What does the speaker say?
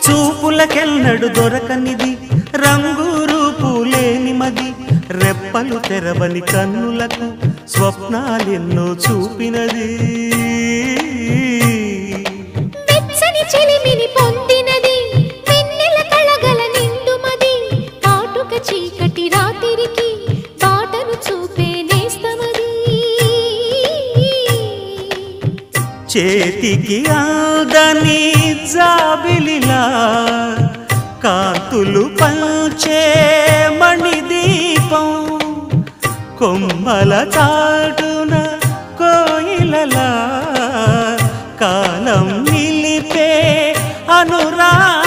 చూపులకెన్నడు దొరకనిది రంగు రూపు లేని మది రెప్పలు తెరవని కన్నులకు స్వప్నాలెన్నో చూపినది వెచ్చని చెలిమిని పొందినది వెన్నెల కళగల నిండుమది కాటుక చీకటి రాత్రికి బాటను చూపే నేస్తమది చేతికి ఆదని జాబిలిలా కాంతులు పంచే మణిదీపం కొమ్మల చాటున కోయిలలా కాలం నిలిపే అనురాగం